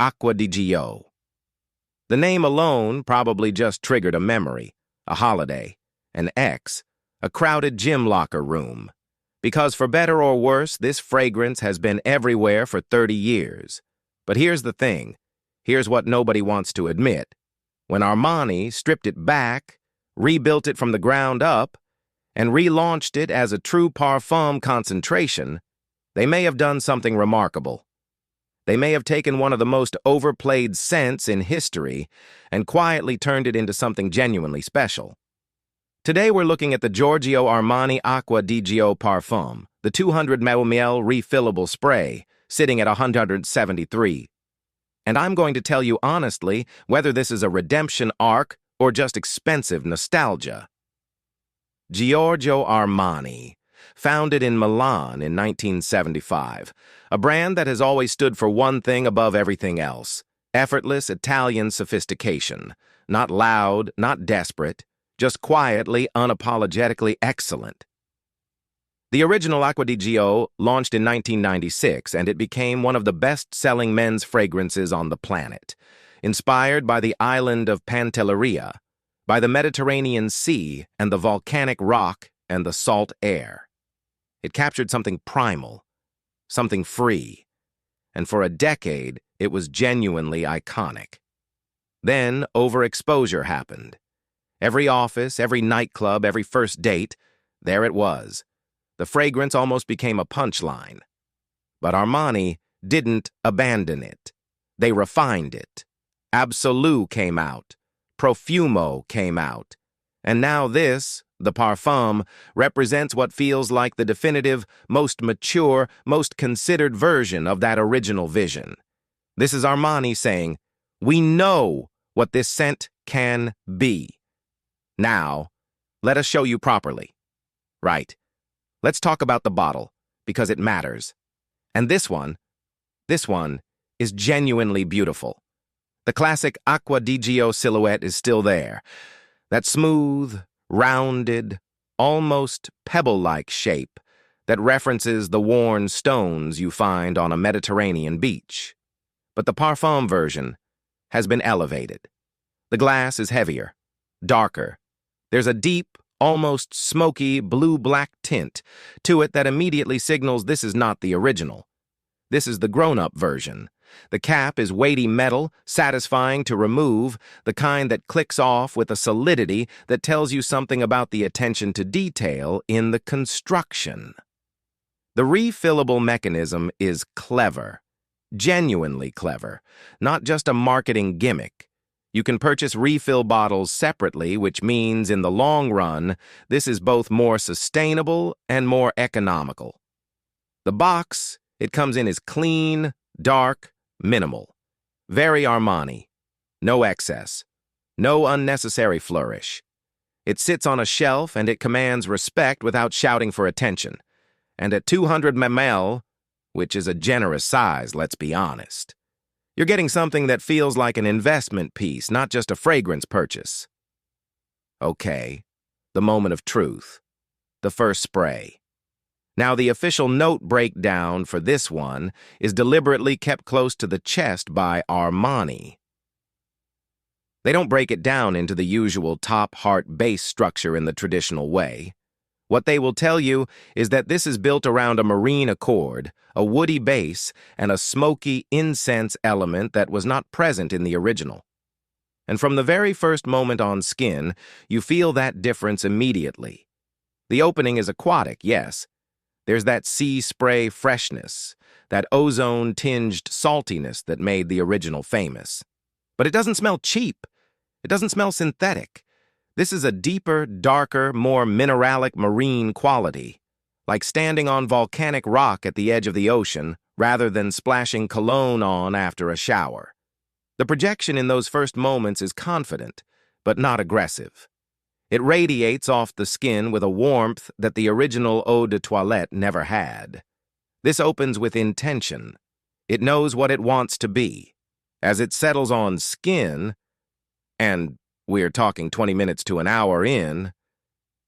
Acqua di Giò. The name alone probably just triggered a memory, a holiday, an ex, a crowded gym locker room. Because for better or worse, this fragrance has been everywhere for 30 years. But here's the thing. Here's what nobody wants to admit. When Armani stripped it back, rebuilt it from the ground up, and relaunched it as a true Parfum concentration, they may have done something remarkable. They may have taken one of the most overplayed scents in history and quietly turned it into something genuinely special. Today we're looking at the Giorgio Armani Acqua di Giò Parfum, the 200 ml refillable spray, sitting at 173. And I'm going to tell you honestly whether this is a redemption arc or just expensive nostalgia. Giorgio Armani, founded in Milan in 1975, a brand that has always stood for one thing above everything else: effortless Italian sophistication. Not loud, not desperate, just quietly, unapologetically excellent. The original Acqua di Giò launched in 1996, and it became one of the best-selling men's fragrances on the planet, inspired by the island of Pantelleria, by the Mediterranean Sea and the volcanic rock and the salt air. It captured something primal, something free, and for a decade it was genuinely iconic. Then overexposure happened. Every office, every nightclub, every first date, there it was. The fragrance almost became a punchline. But Armani didn't abandon it. They refined it. Absolute came out. Profumo came out. And now this, the Parfum, represents what feels like the definitive, most mature, most considered version of that original vision. This is Armani saying, "We know what this scent can be. Now, let us show you properly." Right. Let's talk about the bottle, because it matters. And this one is genuinely beautiful. The classic Acqua di Giò silhouette is still there. That smooth, rounded, almost pebble-like shape that references the worn stones you find on a Mediterranean beach. But the Parfum version has been elevated. The glass is heavier, darker. There's a deep, almost smoky blue-black tint to it that immediately signals this is not the original. This is the grown-up version. The cap is weighty metal, satisfying to remove, the kind that clicks off with a solidity that tells you something about the attention to detail in the construction. The refillable mechanism is clever, genuinely clever, not just a marketing gimmick. You can purchase refill bottles separately, which means in the long run, this is both more sustainable and more economical. The box, it comes in as clean, dark, minimal. Very Armani. No excess. No unnecessary flourish. It sits on a shelf and it commands respect without shouting for attention. And at 200 ml, which is a generous size, let's be honest, you're getting something that feels like an investment piece, not just a fragrance purchase. Okay, the moment of truth. The first spray. Now, the official note breakdown for this one is deliberately kept close to the chest by Armani. They don't break it down into the usual top, heart, base structure in the traditional way. What they will tell you is that this is built around a marine accord, a woody base, and a smoky incense element that was not present in the original. And from the very first moment on skin, you feel that difference immediately. The opening is aquatic, yes. There's that sea spray freshness, that ozone-tinged saltiness that made the original famous. But it doesn't smell cheap. It doesn't smell synthetic. This is a deeper, darker, more mineralic marine quality, like standing on volcanic rock at the edge of the ocean rather than splashing cologne on after a shower. The projection in those first moments is confident, but not aggressive. It radiates off the skin with a warmth that the original eau de toilette never had. This opens with intention. It knows what it wants to be. As it settles on skin, and we're talking 20 minutes to an hour in,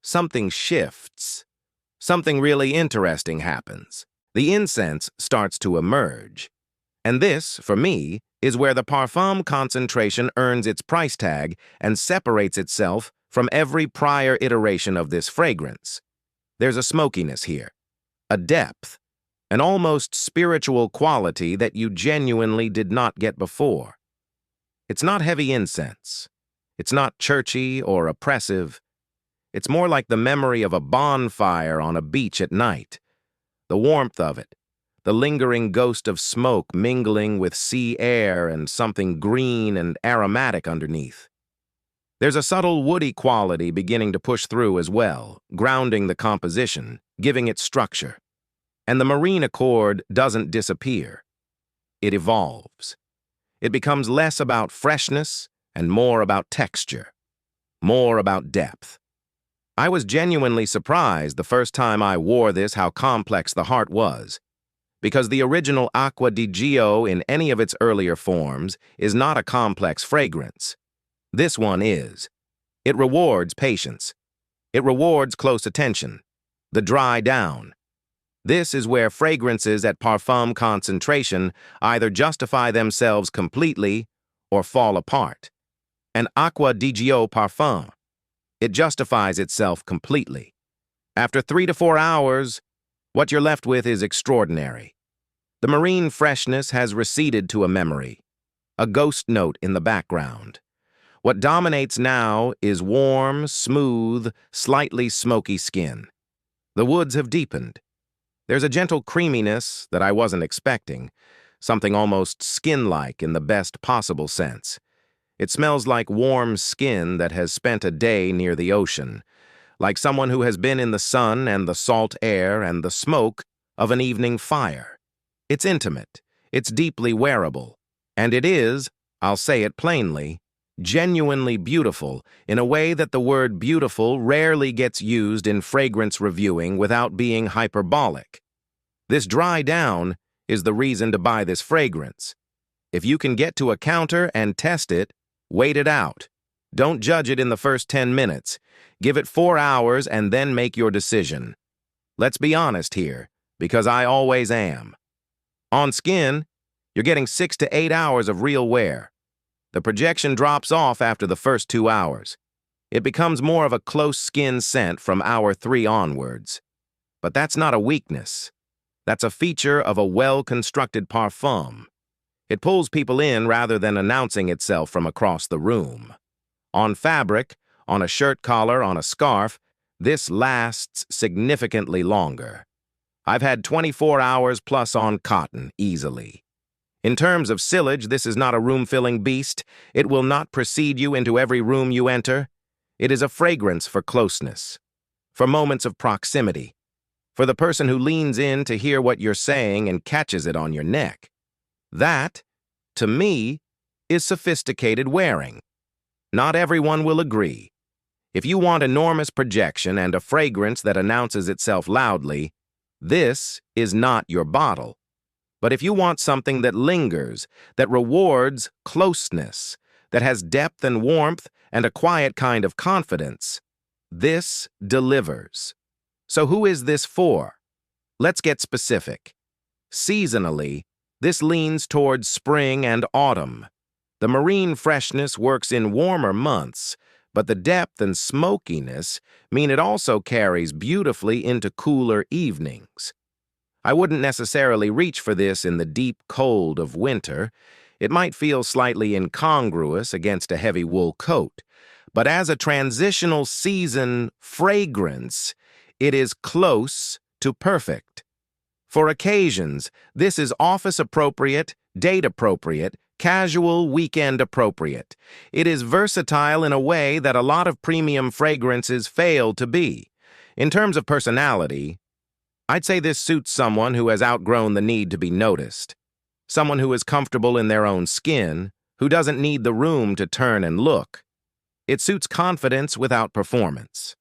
something shifts. Something really interesting happens. The incense starts to emerge. And this, for me, is where the Parfum concentration earns its price tag and separates itself from every prior iteration of this fragrance. There's a smokiness here, a depth, an almost spiritual quality that you genuinely did not get before. It's not heavy incense. It's not churchy or oppressive. It's more like the memory of a bonfire on a beach at night. The warmth of it, the lingering ghost of smoke mingling with sea air and something green and aromatic underneath. There's a subtle woody quality beginning to push through as well, grounding the composition, giving it structure. And the marine accord doesn't disappear. It evolves. It becomes less about freshness and more about texture, more about depth. I was genuinely surprised the first time I wore this how complex the heart was, because the original Acqua di Giò in any of its earlier forms is not a complex fragrance. This one is. It rewards patience. It rewards close attention, the dry down. This is where fragrances at Parfum concentration either justify themselves completely or fall apart. And Acqua di Giò Parfum, it justifies itself completely. After 3 to 4 hours, what you're left with is extraordinary. The marine freshness has receded to a memory, a ghost note in the background. What dominates now is warm, smooth, slightly smoky skin. The woods have deepened. There's a gentle creaminess that I wasn't expecting, something almost skin-like in the best possible sense. It smells like warm skin that has spent a day near the ocean, like someone who has been in the sun and the salt air and the smoke of an evening fire. It's intimate, it's deeply wearable, and it is, I'll say it plainly, genuinely beautiful in a way that the word beautiful rarely gets used in fragrance reviewing without being hyperbolic. This dry down is the reason to buy this fragrance. If you can get to a counter and test it, wait it out. Don't judge it in the first 10 minutes. Give it 4 hours and then make your decision. Let's be honest here, because I always am. On skin, you're getting 6 to 8 hours of real wear. The projection drops off after the first 2 hours. It becomes more of a close skin scent from hour 3 onwards. But that's not a weakness. That's a feature of a well-constructed parfum. It pulls people in rather than announcing itself from across the room. On fabric, on a shirt collar, on a scarf, this lasts significantly longer. I've had 24 hours plus on cotton, easily. In terms of sillage, this is not a room-filling beast. It will not precede you into every room you enter. It is a fragrance for closeness, for moments of proximity, for the person who leans in to hear what you're saying and catches it on your neck. That, to me, is sophisticated wearing. Not everyone will agree. If you want enormous projection and a fragrance that announces itself loudly, this is not your bottle. But if you want something that lingers, that rewards closeness, that has depth and warmth and a quiet kind of confidence, this delivers. So who is this for? Let's get specific. Seasonally, this leans towards spring and autumn. The marine freshness works in warmer months, but the depth and smokiness mean it also carries beautifully into cooler evenings. I wouldn't necessarily reach for this in the deep cold of winter. It might feel slightly incongruous against a heavy wool coat, but as a transitional season fragrance, it is close to perfect. For occasions, this is office-appropriate, date-appropriate, casual, weekend-appropriate. It is versatile in a way that a lot of premium fragrances fail to be. In terms of personality, I'd say this suits someone who has outgrown the need to be noticed. Someone who is comfortable in their own skin, who doesn't need the room to turn and look. It suits confidence without performance.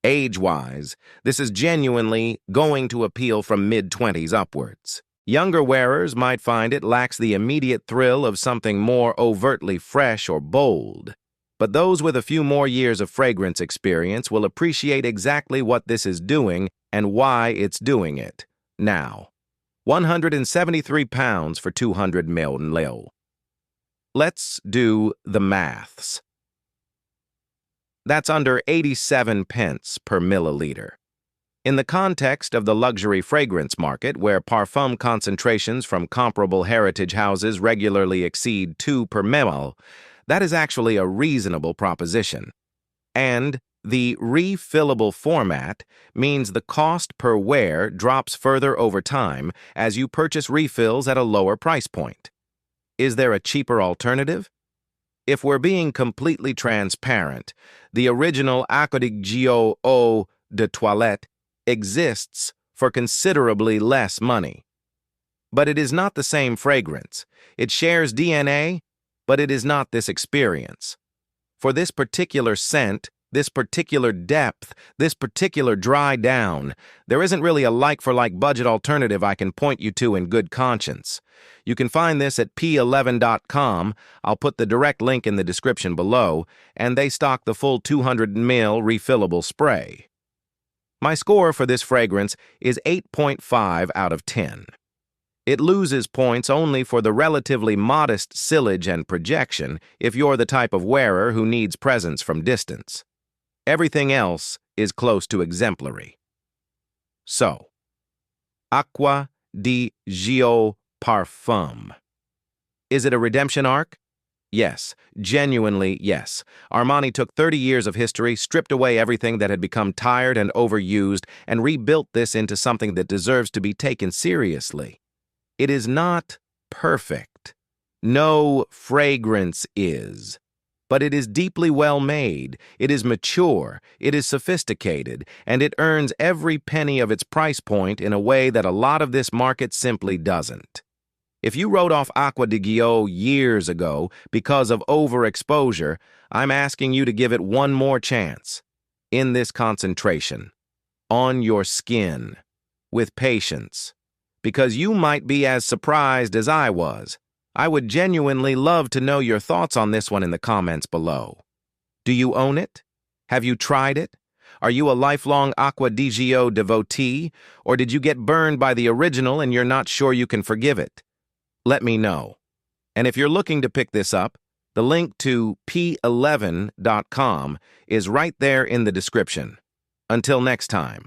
Age-wise, this is genuinely going to appeal from mid-20s upwards. Younger wearers might find it lacks the immediate thrill of something more overtly fresh or bold. But those with a few more years of fragrance experience will appreciate exactly what this is doing and why it's doing it. Now, £173 for 200 ml. Let's do the maths. That's under 87 pence per milliliter. In the context of the luxury fragrance market, where Parfum concentrations from comparable heritage houses regularly exceed 2 per ml, that is actually a reasonable proposition. And the refillable format means the cost per wear drops further over time as you purchase refills at a lower price point. Is there a cheaper alternative? If we're being completely transparent, the original Acqua di Giò eau de toilette exists for considerably less money. But it is not the same fragrance. It shares DNA, but it is not this experience. For this particular scent, this particular depth, this particular dry down, there isn't really a like-for-like budget alternative I can point you to in good conscience. You can find this at p11.com. I'll put the direct link in the description below, and they stock the full 200 ml refillable spray. My score for this fragrance is 8.5 out of 10. It loses points only for the relatively modest sillage and projection if you're the type of wearer who needs presence from distance. Everything else is close to exemplary. So, Acqua di Giò Parfum. Is it a redemption arc? Yes, genuinely yes. Armani took 30 years of history, stripped away everything that had become tired and overused, and rebuilt this into something that deserves to be taken seriously. It is not perfect. No fragrance is. But it is deeply well made, it is mature, it is sophisticated, and it earns every penny of its price point in a way that a lot of this market simply doesn't. If you wrote off Acqua di Giò years ago because of overexposure, I'm asking you to give it one more chance. In this concentration. On your skin. With patience. Because you might be as surprised as I was. I would genuinely love to know your thoughts on this one in the comments below. Do you own it? Have you tried it? Are you a lifelong Acqua di Giò devotee, or did you get burned by the original and you're not sure you can forgive it? Let me know. And if you're looking to pick this up, the link to p11.com is right there in the description. Until next time.